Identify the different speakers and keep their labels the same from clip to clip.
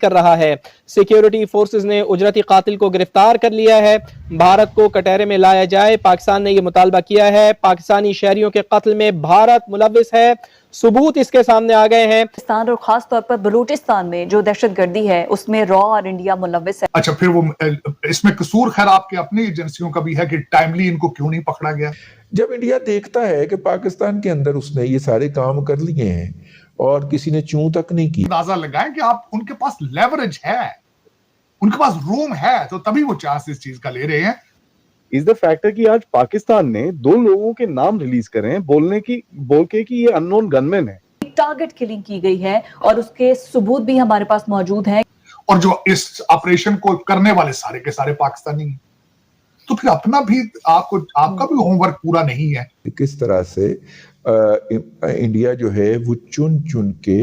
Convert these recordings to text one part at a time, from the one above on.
Speaker 1: کر رہا ہے۔ سیکیورٹی فورسز نے اجرتی قاتل کو گرفتار کر لیا ہے۔ بھارت کو کٹہرے میں لایا جائے، پاکستان نے یہ مطالبہ کیا ہے۔ پاکستانی شہریوں کے قتل میں بھارت ملوث ہے، ثبوت اس کے سامنے آ گئے ہیں۔
Speaker 2: پاکستان اور خاص طور پر بلوچستان میں جو دہشت گردی ہے اس میں را اور انڈیا ملوث ہے۔
Speaker 3: اچھا، پھر وہ اس میں قصور خیر آپ کے اپنی ایجنسیوں کا بھی ہے کہ ٹائملی ان کو کیوں نہیں پکڑا گیا؟
Speaker 4: جب انڈیا دیکھتا ہے کہ پاکستان کے اندر اس نے یہ سارے کام کر لیے ہیں اور کسی نے چوں تک نہیں کی،
Speaker 3: اندازہ لگائیں کہ آپ ان کے پاس لیوریج ہے، ان کے پاس روم ہے، تو تبھی وہ چانس اس چیز کا لے رہے ہیں۔
Speaker 5: از دا فیکٹر کہ آج پاکستان نے 2 لوگوں کے نام ریلیز کرے ہیں بول کے کہ یہ ان نون گن مین ہے۔
Speaker 2: ٹارگٹ کلنگ کی گئی ہے اور اس کے ثبوت بھی ہمارے پاس موجود ہیں،
Speaker 3: اور جو اس آپریشن کو کرنے والے سارے کے سارے پاکستانی ہیں، تو پھر اپنا بھی آپ کا بھی ہوم ورک پورا نہیں ہے۔
Speaker 4: کس طرح سے انڈیا جو ہے وہ چن کے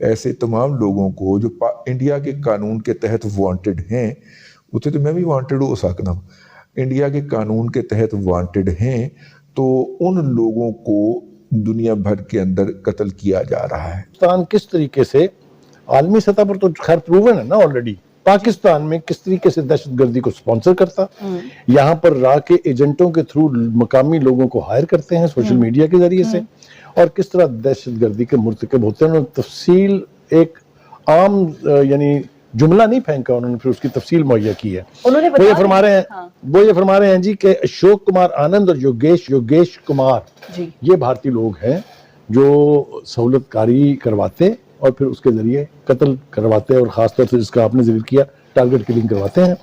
Speaker 4: ایسے تمام لوگوں کو جو انڈیا کے قانون کے تحت وانٹڈ ہیں، اتنے تو میں بھی وانٹڈ ہو سکتا ہوں، انڈیا کے قانون کے تحت وانٹڈ ہیں، تو ان لوگوں کو دنیا بھر کے اندر قتل کیا جا رہا ہے۔
Speaker 6: پاکستان کس طریقے سے عالمی سطح پر تو خیر پروون ہے نا آلریڈی، پاکستان میں کس طریقے سے دہشت گردی کو سپانسر کرتا، یہاں پر را کے ایجنٹوں کے تھرو مقامی لوگوں کو ہائر کرتے ہیں سوشل میڈیا کے ذریعے سے، اور کس طرح دہشت گردی کے مرتکب ہوتے ہیں۔ انہوں نے تفصیل ایک عام یعنی جملہ نہیں پھینکا، انہوں نے پھر اس کی تفصیل مہیا کی ہے۔ وہ یہ فرما رہے ہیں جی کہ اشوک کمار آنند اور یوگیش کمار یہ بھارتی لوگ ہیں جو سہولت کاری کرواتے اور پھر اس کے ذریعے قتل کرواتے، اور خاص طور سے جس کا آپ نے ذکر کیا ٹارگٹ کلنگ کرواتے ہیں۔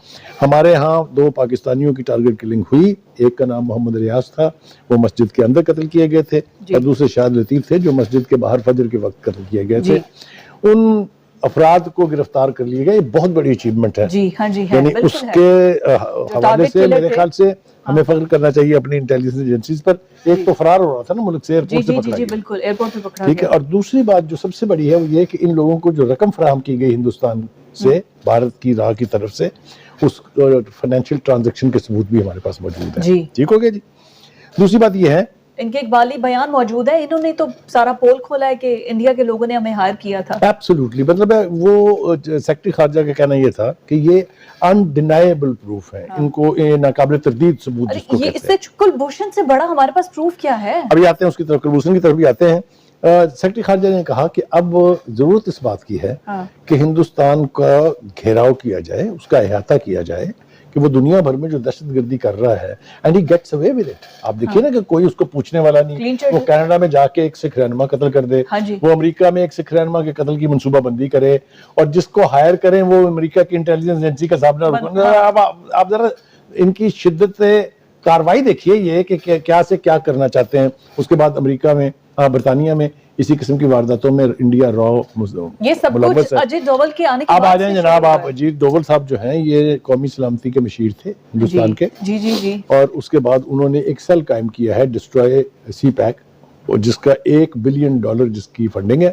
Speaker 6: ہمارے ہاں 2 پاکستانیوں کی ٹارگٹ کلنگ ہوئی، ایک کا نام محمد ریاض تھا، وہ مسجد کے اندر قتل کیے گئے تھے، اور دوسرے شاہد لطیف تھے جو مسجد کے باہر فجر کے وقت قتل کیے گئے تھے۔ ان افراد کو گرفتار کر لیے گئے، یہ بہت بڑی اچیومنٹ ہے، یعنی اس کے حوالے سے میرے خیال سے ہمیں فخر کرنا چاہیے اپنی انٹیلیجنس ایجنسیز پر۔ ایک تو فرار ہو رہا تھا نا ملک سے، ایئرپورٹ سے پکڑا گیا، ٹھیک ہے، اور دوسری بات جو سب سے بڑی ہے وہ یہ کہ ان لوگوں کو جو رقم فراہم کی گئی ہندوستان سے بھارت کی راہ کی طرف سے، اس فائنینشیل ٹرانزیکشن کے ثبوت بھی ہمارے پاس موجود ہیں۔ ٹھیک ہو گیا جی۔ دوسری بات یہ ہے
Speaker 2: ان کے اقبالی بیان موجود ہے، انہوں نے تو سارا پول کھولا ہے کہ انڈیا کے لوگوں نے ہمیں ہائر کیا تھا۔
Speaker 6: ایبسولوٹلی، مطلب وہ سیکرٹری خارجہ کا کہنا یہ تھا کہ یہ انڈینائبل پروف ہے، ان کو ناقابل تردید ثبوت جس کو کہتے ہیں۔
Speaker 2: اس سے کلبھوشن سے بڑا ہمارے پاس پروف کیا ہے؟
Speaker 6: ابھی آتے ہیں اس کی طرف، کلبھوشن کی طرف بھی آتے ہیں۔ سیکرٹری خارجہ نے کہا کہ اب ضرورت اس بات کی ہے کہ ہندوستان کا گھیراؤ کیا جائے، اس کا احاطہ کیا جائے کہ وہ دنیا بھر میں جو دہشت گردی کر رہا ہے and he gets away with it. آپ دیکھیے نا کہ کوئی اس کو پوچھنے والا نہیں، وہ کینیڈا میں جا کے ایک سکھ رہنما قتل کر دے، وہ امریکہ میں ایک سکھ رہنما کے قتل کی منصوبہ بندی کرے، اور جس کو ہائر کریں وہ امریکہ کی انٹیلیجنس ایجنسی کا سامنا رکھیں۔ آپ ذرا ان کی شدت کاروائی دیکھیے، یہ کہ کیا سے کیا کرنا چاہتے ہیں۔ اس کے بعد امریکہ میں، برطانیہ میں اسی قسم کی وارداتوں میں انڈیا
Speaker 2: یہ سب کچھ اجیت ڈوبھل کے آنے کے بعد۔
Speaker 6: اب آ جائیں جناب، آپ اجیت ڈوبھل صاحب جو ہیں یہ قومی سلامتی کے مشیر تھے ہندوستان کے، اور اس کے بعد انہوں نے ایک سیل قائم کیا ہے ڈسٹروائے سی پیک، جس کا $1 بلین جس کی فنڈنگ ہے،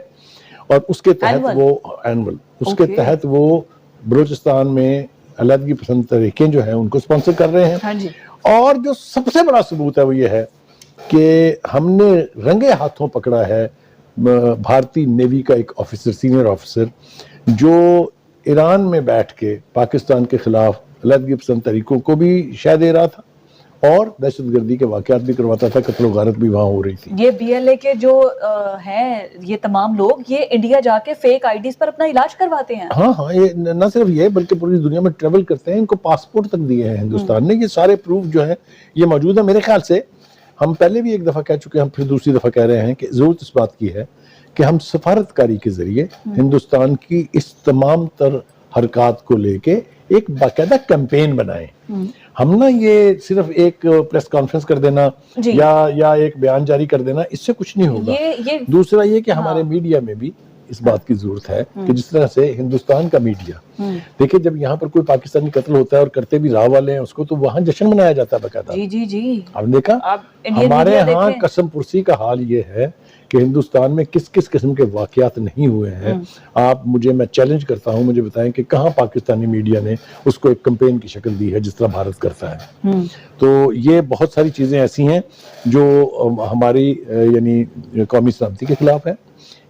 Speaker 6: اور اس کے تحت وہ اینول، اس کے تحت وہ بلوچستان میں علیحدگی پسند تحریکیں جو ہیں ان کو سپانسر کر رہے ہیں۔ اور جو سب سے بڑا ثبوت ہے وہ یہ ہے کہ ہم نے رنگے ہاتھوں پکڑا ہے بھارتی نیوی کا ایک آفیسر، سینئر آفیسر، جو ایران میں بیٹھ کے پاکستان کے خلاف علیحدگی پسند طریقوں کو بھی شہ دے رہا تھا اور دہشت گردی کے واقعات بھی کرواتا تھا، قتل و غارت بھی وہاں ہو رہی تھی۔
Speaker 2: یہ بی ایل اے کے جو ہیں یہ تمام لوگ یہ انڈیا جا کے فیک آئی ڈیز پر اپنا علاج کرواتے ہیں۔
Speaker 6: ہاں، یہ نہ صرف یہ بلکہ پوری دنیا میں ٹریول کرتے ہیں، ان کو پاسپورٹ تک دیے ہیں ہندوستان نے۔ یہ سارے پروف جو ہیں یہ موجود ہیں۔ میرے خیال سے ہم پہلے بھی ایک دفعہ کہہ چکے ہیں، ہم پھر دوسری دفعہ کہہ رہے ہیں کہ ضرورت اس بات کی ہے کہ ہم سفارتکاری کے ذریعے ہندوستان کی اس تمام تر حرکات کو لے کے ایک باقاعدہ کیمپین بنائیں۔ ہم نا یہ صرف ایک پریس کانفرنس کر دینا یا ایک بیان جاری کر دینا، اس سے کچھ نہیں ہوگا۔ دوسرا یہ کہ ہمارے میڈیا میں بھی اس بات کی ضرورت ہے کہ جس طرح سے ہندوستان کا میڈیا، دیکھیں جب یہاں پر کوئی پاکستانی قتل ہوتا ہے اور کرتے بھی راہ والے ہیں اس کو، تو وہاں جشن منایا جاتا ہے باقاعدہ۔ آپ نے دیکھا ہمارے ہاں قسم پرسی کا حال یہ ہے کہ ہندوستان میں کس کس قسم کے واقعات نہیں ہوئے ہیں۔ میں چیلنج کرتا ہوں، مجھے بتائیں کہ کہاں پاکستانی میڈیا نے اس کو ایک کمپین کی شکل دی ہے جس طرح بھارت کرتا ہے۔ تو یہ بہت ساری چیزیں ایسی ہیں جو ہماری یعنی قومی سلامتی کے خلاف ہیں،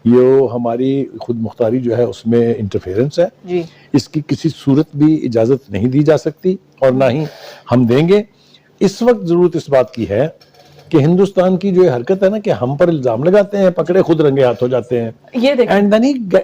Speaker 6: یہ ہماری خود مختاری جو ہے اس میں انٹرفیئرنس ہے.
Speaker 2: جی
Speaker 6: اس کی کسی صورت بھی اجازت نہیں دی جا سکتی اور نہ ہی ہم دیں گے. اس وقت ضرورت اس بات کی ہے کہ ہندوستان کی جو یہ حرکت ہے نا کہ ہم پر الزام لگاتے ہیں, پکڑے خود رنگے ہاتھ ہو جاتے ہیں,
Speaker 2: یہ دیکھیں
Speaker 6: and then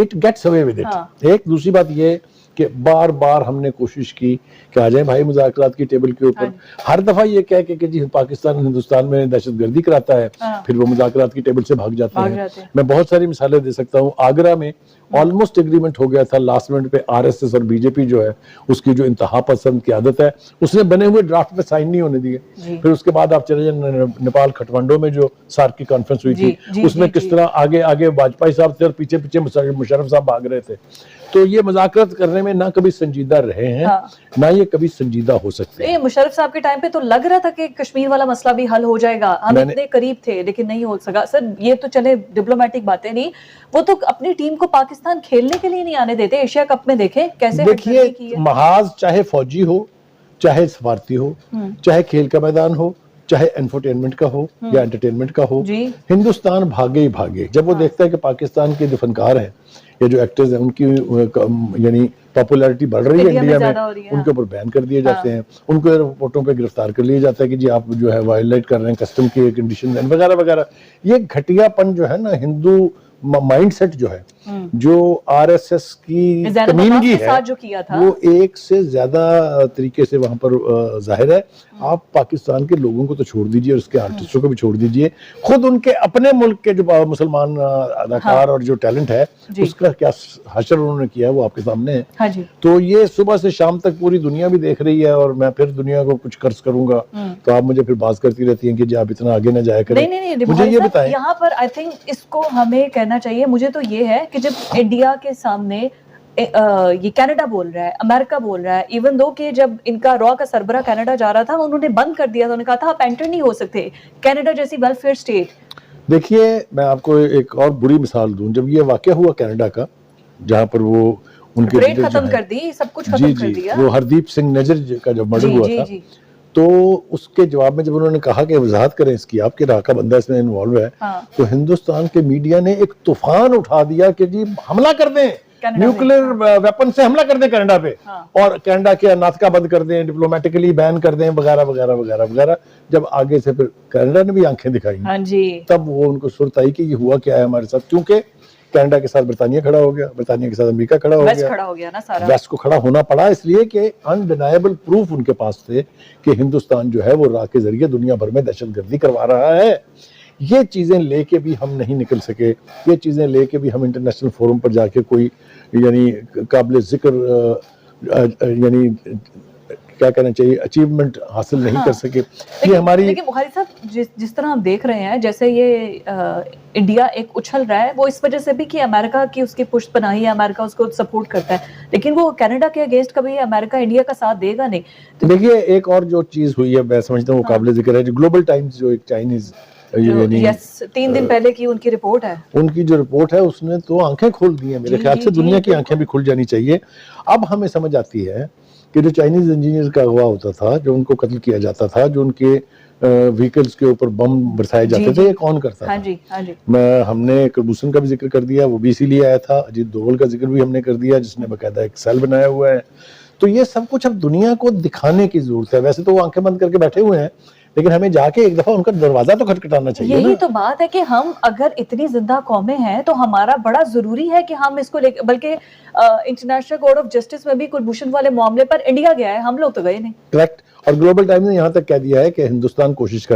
Speaker 6: it gets away with it. ایک دوسری بات یہ کہ بار بار ہم نے کوشش کی کہ آ جائیں بھائی مذاکرات کی ٹیبل کے اوپر. ہر دفعہ یہ کہہ کہ جی پاکستان ہندوستان میں دہشت گردی کراتا ہے, پھر وہ مذاکرات کی ٹیبل سے بھاگ جاتے ہیں. میں بہت ساری مثالیں دے سکتا ہوں. آگرہ میں آلموسٹ ایگریمنٹ ہو گیا تھا, لاسٹ منٹ پہ آر ایس ایس اور بی جے پی جو ہے اس کی جو انتہا پسند قیادت ہے اس نے بنے ہوئے ڈرافٹ پہ سائن نہیں ہونے دیے. پھر اس کے بعد آپ چلے جائیں نیپال کھٹمنڈو میں جو سارک کی کانفرنس ہوئی تھی اس میں کس طرح آگے آگے واجپئی صاحب تھے اور پیچھے پیچھے مشرف صاحب بھاگ رہے تھے. تو یہ مذاکرات کرنے میں نہ کبھی سنجیدہ رہے ہیں نہ یہ کبھی سنجیدہ ہو سکتے ہیں.
Speaker 2: مشرف صاحب کے ٹائم پہ تو لگ رہا تھا کہ کشمیر والا مسئلہ بھی حل ہو جائے گا, ہم اتنے قریب تھے لیکن نہیں ہو سکا. سر یہ تو چلے ڈپلومیٹک باتیں نہیں, وہ تو اپنی ٹیم کو پاکستان کھیلنے کے لیے نہیں آنے دیتے. ایشیا کپ میں دیکھیں کیسے
Speaker 6: دیکھیے محاذ چاہے فوجی ہو, چاہے سفارتی ہو, چاہے کھیل کا میدان ہو, چاہے انفرٹینمنٹ کا ہو یا انٹرٹینمنٹ کا ہو, ہندوستان بھاگے ہی بھاگے. جب وہ دیکھتا ہے کہ پاکستان کے جو فنکار ہیں یا جو ایکٹرز ہیں ان کی یعنی پاپولیرٹی بڑھ رہی ہے انڈیا میں, ان کے اوپر بین کر دیے جاتے ہیں, ان کو ایئرپورٹوں پہ گرفتار کر لیا جاتا ہے کہ جی آپ جو ہے وائلائٹ کر رہے ہیں کسٹم کی کنڈیشن وغیرہ وغیرہ. یہ گھٹیا پن جو ہے نا ہندو مائنڈ سیٹ جو ہے, جو آر ایس ایس کی کمینگی ہے, وہ ایک سے زیادہ طریقے سے وہاں پر ظاہر ہے. آپ پاکستان کے لوگوں کو تو چھوڑ دیجئے اور اس کے آرٹسٹوں کو بھی چھوڑ دیجئے, خود ان کے اپنے ملک کے جو مسلمان اداکار اور جو ٹیلنٹ ہے اس کا کیا حشر انہوں نے کیا ہے وہ آپ کے سامنے ہے. تو یہ صبح سے شام تک پوری دنیا بھی دیکھ رہی ہے اور میں پھر دنیا کو کچھ قرض کروں گا تو آپ مجھے پھر باز کرتی رہتی ہیں کہ جی آپ اتنا آگے نہ جایا کریں. مجھے یہ بتائیں
Speaker 2: یہاں پر آئی تھنک اس کو ہمیں کہنا چاہیے. مجھے تو یہ ہے کہ جب انڈیا کے سامنے یہ کینیڈا بول رہا ہے, امریکہ بول رہا ہے, ایون دو کہ جب ان کا را کا سربراہ کینیڈا جا رہا تھا انہوں نے بند کر دیا تھا, انہوں نے کہا تھا آپ انٹر نہیں ہو سکتے کینیڈا جیسی ویلفیئر اسٹیٹ.
Speaker 6: دیکھیے میں آپ کو ایک اور بری مثال دوں. جب یہ واقعہ ہوا کینیڈا کا جہاں پر وہ ان کے
Speaker 2: پریڈ ختم کر دی, سب کچھ ختم کر دیا,
Speaker 6: وہ ہردیپ سنگھ نجر کا جب مرڈر ہوا تھا تو اس کے جواب میں جب انہوں نے کہا کہ وضاحت کریں اس کی, آپ کے علاقہ بندہ اس میں انوالو ہے, تو ہندوستان کے میڈیا نے ایک طوفان اٹھا دیا کہ جی حملہ کر دیں, نیوکلیر ویپن سے حملہ کر دیں کینیڈا پہ, اور کینیڈا کے ناطقہ بند کر دیں, ڈپلومیٹکلی بین کر دیں وغیرہ وغیرہ وغیرہ وغیرہ. جب آگے سے پھر کینیڈا نے بھی آنکھیں دکھائی تب وہ ان کو صورت آئی کہ یہ ہوا کیا ہے ہمارے ساتھ. کیونکہ کینیڈا کے ساتھ برطانیہ کھڑا ہو گیا, برطانیہ کے ساتھ امریکہ کھڑا ہو گیا, ویسٹ کو کھڑا ہونا پڑا اس لیے کہ انڈینائبل پروف ان کے پاس تھے کہ ہندوستان جو ہے وہ راہ کے ذریعے دنیا بھر میں دہشت گردی کروا رہا ہے. یہ چیزیں لے کے بھی ہم نہیں نکل سکے, یہ چیزیں لے کے بھی ہم انٹرنیشنل فورم پر جا کے کوئی یعنی قابل ذکر یعنی کیا کہنا چاہیے اچیومنٹ حاصل نہیں کر سکے. یہ ہماری
Speaker 2: لیکن بخاری صاحب جس طرح ہم دیکھ رہے ہیں جیسے یہ انڈیا ایک اچھل رہا ہے وہ اس وجہ سے بھی کہ امریکہ کی اس کی پشت پناہی ہے, امریکہ اس کو سپورٹ کرتا ہے, لیکن وہ کینیڈا کے اگینسٹ کبھی امریکہ انڈیا کا ساتھ دے گا نہیں.
Speaker 6: دیکھیے ایک اور جو چیز ہوئی ہے میں سمجھتا ہوں وہ قابل ذکر ہے, جو گلوبل ٹائمز جو ایک چائنیز
Speaker 2: 3 دن پہلے کی ان کی رپورٹ ہے,
Speaker 6: ان کی جو رپورٹ ہے اس نے تو آنکھیں کھول دی ہیں. میرے خیال سے دنیا کی آنکھیں بھی کھل جانی چاہیے. اب ہمیں سمجھ آتی ہے کہ جو چائنیز انجینئر کا اغوا ہوتا تھا, جو ان کو قتل کیا جاتا تھا, جو ان کے وہیکلز کے اوپر بم برسائے جاتے تھے, یہ کون کرتا تھا؟ ہم نے کربوسن کا بھی ذکر کر دیا, وہ بھی اسی لیے آیا تھا. اجیت دوول کا ذکر بھی ہم نے کر دیا جس نے باقاعدہ ایک سیل بنایا ہوا ہے. تو یہ سب کچھ اب دنیا کو دکھانے کی ضرورت ہے. ویسے تو وہ آنکھیں بند کر کے بیٹھے ہوئے ہیں لیکن ہمیں جا کے ایک دفعہ ان کا دروازہ تو کھٹکھٹانا چاہیے.
Speaker 2: یہی تو بات ہے کہ ہم اگر اتنی زندہ قومیں ہیں تو ہمارا بڑا ضروری ہے کہ ہم اس کو بلکہ انٹرنیشنل کورٹ آف جسٹس میں بھی کلبھوشن والے معاملے پر انڈیا گیا ہے, ہم لوگ تو گئے نہیں.
Speaker 6: کریکٹ. اور گلوبل ٹائمز نے یہاں تک کہہ دیا ہے کہ ہندوستان کوشش کر